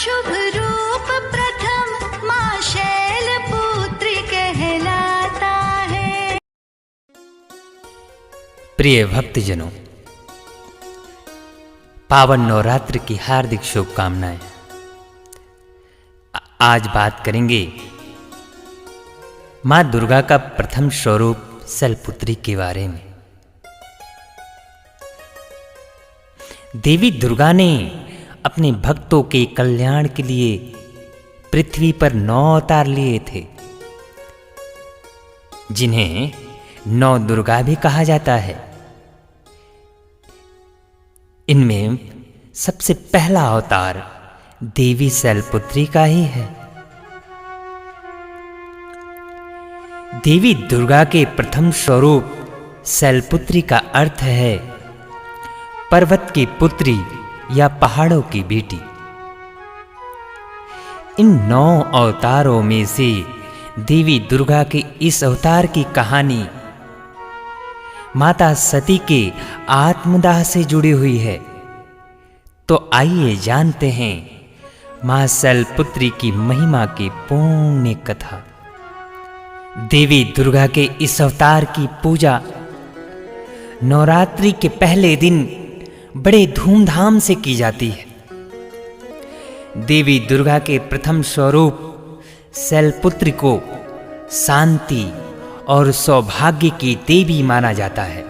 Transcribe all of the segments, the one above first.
शुभ रूप प्रथम माँ शैलपुत्री कहलाता है। प्रिय भक्तजनों, पावन नवरात्र की हार्दिक शुभकामनाएं। आज बात करेंगे मां दुर्गा का प्रथम स्वरूप शैलपुत्री के बारे में। देवी दुर्गा ने अपने भक्तों के कल्याण के लिए पृथ्वी पर 9 अवतार लिए थे, जिन्हें 9 दुर्गा भी कहा जाता है। इनमें सबसे पहला अवतार देवी शैलपुत्री का ही है। देवी दुर्गा के प्रथम स्वरूप शैलपुत्री का अर्थ है पर्वत की पुत्री या पहाड़ों की बेटी। इन 9 अवतारों में से देवी दुर्गा के इस अवतार की कहानी माता सती के आत्मदाह से जुड़ी हुई है। तो आइए जानते हैं मां शैलपुत्री की महिमा की पूर्ण कथा। देवी दुर्गा के इस अवतार की पूजा नवरात्रि के पहले दिन बड़े धूमधाम से की जाती है। देवी दुर्गा के प्रथम स्वरूप शैलपुत्री को शांति और सौभाग्य की देवी माना जाता है।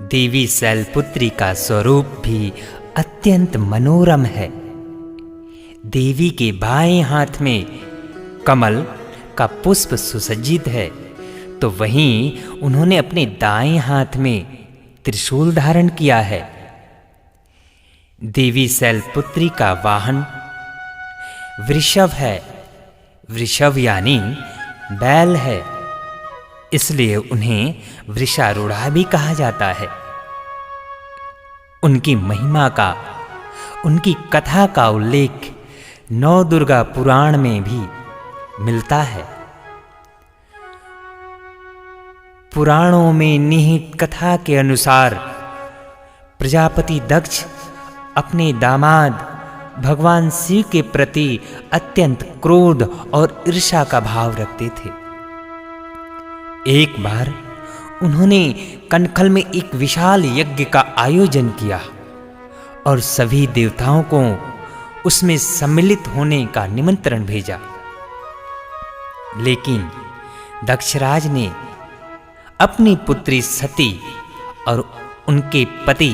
देवी शैलपुत्री का स्वरूप भी अत्यंत मनोरम है। देवी के बाएं हाथ में कमल का पुष्प सुसज्जित है, तो वहीं उन्होंने अपने दाएं हाथ में त्रिशूल धारण किया है। देवी शैलपुत्री का वाहन वृषभ है। वृषभ यानी बैल है, इसलिए उन्हें वृषारूढ़ा भी कहा जाता है। उनकी महिमा का, उनकी कथा का उल्लेख नवदुर्गा पुराण में भी मिलता है। पुराणों में निहित कथा के अनुसार प्रजापति दक्ष अपने दामाद भगवान शिव के प्रति अत्यंत क्रोध और ईर्ष्या का भाव रखते थे। एक बार उन्होंने कनखल में एक विशाल यज्ञ का आयोजन किया और सभी देवताओं को उसमें सम्मिलित होने का निमंत्रण भेजा। लेकिन दक्षराज ने अपनी पुत्री सती और उनके पति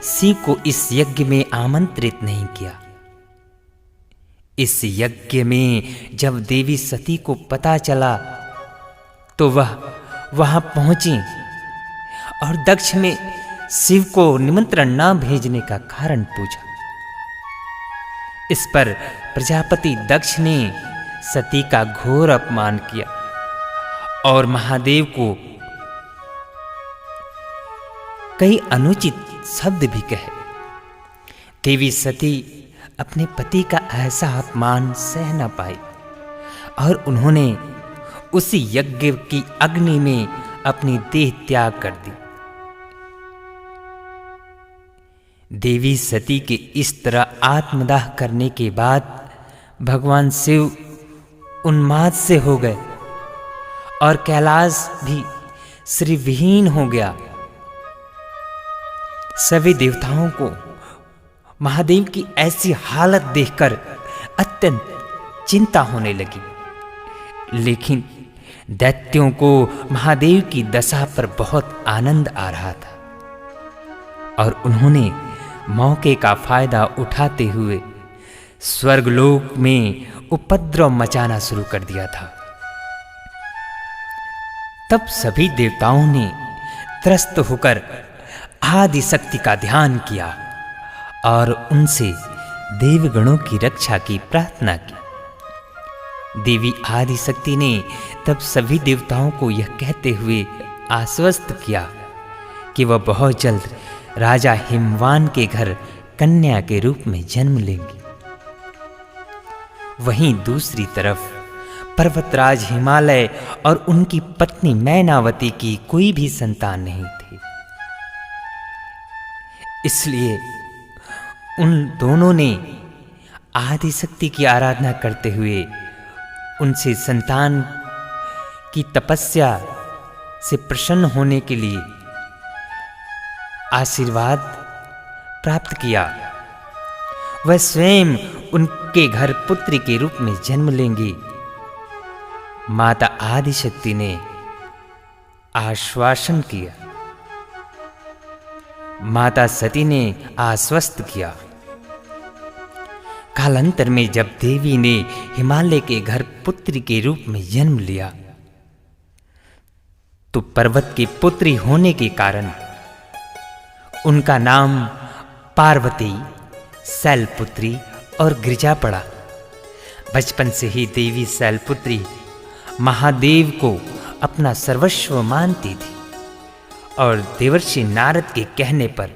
शिव को इस यज्ञ में आमंत्रित नहीं किया। इस यज्ञ में जब देवी सती को पता चला तो वह वहां पहुंची और दक्ष में शिव को निमंत्रण न भेजने का कारण पूछा। इस पर प्रजापति दक्ष ने सती का घोर अपमान किया और महादेव को कई अनुचित शब्द भी कहे। देवी सती अपने पति का ऐसा अपमान सह न पाई और उन्होंने उसी यज्ञ की अग्नि में अपनी देह त्याग कर दी। देवी सती के इस तरह आत्मदाह करने के बाद भगवान शिव उन्माद से हो गए और कैलाश भी श्रीविहीन हो गया। सभी देवताओं को महादेव की ऐसी हालत देखकर अत्यंत चिंता होने लगी। लेकिन दैत्यों को महादेव की दशा पर बहुत आनंद आ रहा था और उन्होंने मौके का फायदा उठाते हुए स्वर्गलोक में उपद्रव मचाना शुरू कर दिया था। तब सभी देवताओं ने त्रस्त होकर आदि शक्ति का ध्यान किया और उनसे देवगणों की रक्षा की प्रार्थना की। देवी आदि शक्ति ने तब सभी देवताओं को यह कहते हुए आश्वस्त किया कि वह बहुत जल्द राजा हिमवान के घर कन्या के रूप में जन्म लेंगी। वहीं दूसरी तरफ पर्वतराज हिमालय और उनकी पत्नी मैनावती की कोई भी संतान नहीं थी। इसलिए उन दोनों ने आदिशक्ति की आराधना करते हुए उनसे संतान की तपस्या से प्रसन्न होने के लिए आशीर्वाद प्राप्त किया। वह स्वयं उनके घर पुत्री के रूप में जन्म लेंगी। माता आदिशक्ति ने आश्वासन किया, माता सती ने आश्वस्त किया। कालांतर में जब देवी ने हिमालय के घर पुत्री के रूप में जन्म लिया तो पर्वत की पुत्री होने के कारण उनका नाम पार्वती, शैलपुत्री और गिरिजा पड़ा। बचपन से ही देवी शैलपुत्री महादेव को अपना सर्वस्व मानती थी और देवर्षि नारद के कहने पर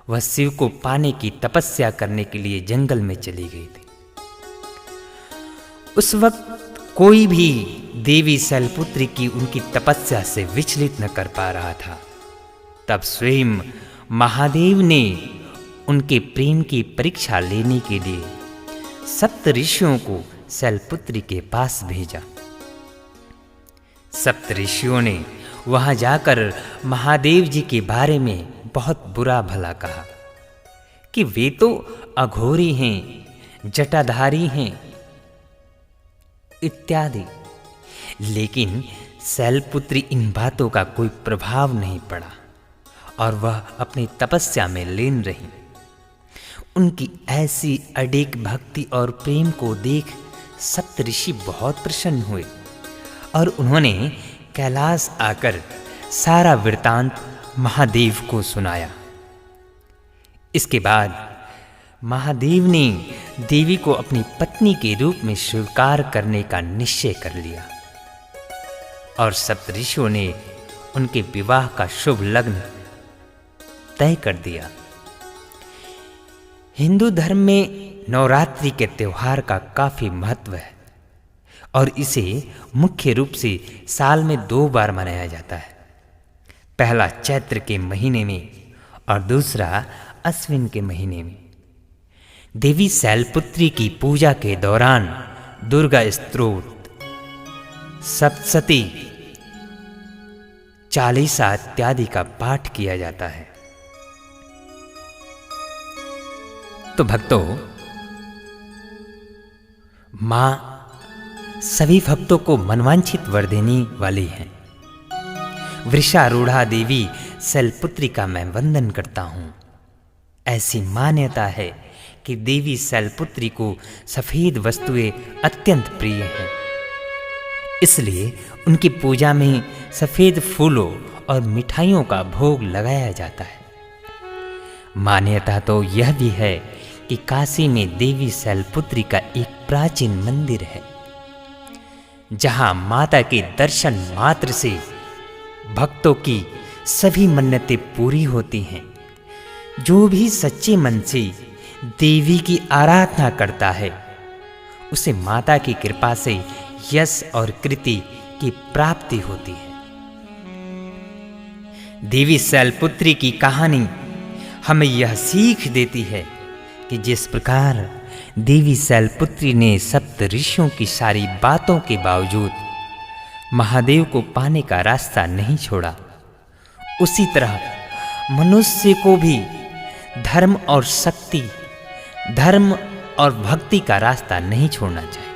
वह शिव को पाने की तपस्या करने के लिए जंगल में चली गई थी। उस वक्त कोई भी देवी शैलपुत्री की उनकी तपस्या से विचलित न कर पा रहा था। तब स्वयं महादेव ने उनके प्रेम की परीक्षा लेने के लिए सप्त ऋषियों को शैलपुत्री के पास भेजा। सप्त ऋषियों ने वहां जाकर महादेव जी के बारे में बहुत बुरा भला कहा कि वे तो अघोरी हैं, जटाधारी हैं इत्यादि। लेकिन शैलपुत्री इन बातों का कोई प्रभाव नहीं पड़ा और वह अपनी तपस्या में लीन रही। उनकी ऐसी अडिग भक्ति और प्रेम को देख सप्तऋषि बहुत प्रसन्न हुए और उन्होंने कैलाश आकर सारा वृतांत महादेव को सुनाया। इसके बाद महादेव ने देवी को अपनी पत्नी के रूप में स्वीकार करने का निश्चय कर लिया और सप्तऋषियों ने उनके विवाह का शुभ लग्न तय कर दिया। हिंदू धर्म में नवरात्रि के त्योहार का काफी महत्व है और इसे मुख्य रूप से साल में 2 बार मनाया जाता है। पहला चैत्र के महीने में और दूसरा अश्विन के महीने में। देवी शैलपुत्री की पूजा के दौरान दुर्गा स्तोत्र, सप्तशती, चालीसा इत्यादि का पाठ किया जाता है। तो भक्तों, मां सभी भक्तों को मनवांछित वर देने वाली हैं। वृषारूढ़ा देवी शैलपुत्री का मैं वंदन करता हूं। ऐसी मान्यता है कि देवी शैलपुत्री को सफेद वस्तुएं अत्यंत प्रिय हैं, इसलिए उनकी पूजा में सफेद फूलों और मिठाइयों का भोग लगाया जाता है। मान्यता तो यह भी है कि काशी में देवी शैलपुत्री का एक प्राचीन मंदिर है, जहां माता के दर्शन मात्र से भक्तों की सभी मन्नतें पूरी होती हैं। जो भी सच्चे मन से देवी की आराधना करता है, उसे माता की कृपा से यश और कृति की प्राप्ति होती है। देवी शैलपुत्री की कहानी हमें यह सीख देती है कि जिस प्रकार देवी शैलपुत्री ने सप्त ऋषियों की सारी बातों के बावजूद महादेव को पाने का रास्ता नहीं छोड़ा, उसी तरह मनुष्य को भी धर्म और शक्ति, धर्म और भक्ति का रास्ता नहीं छोड़ना चाहिए।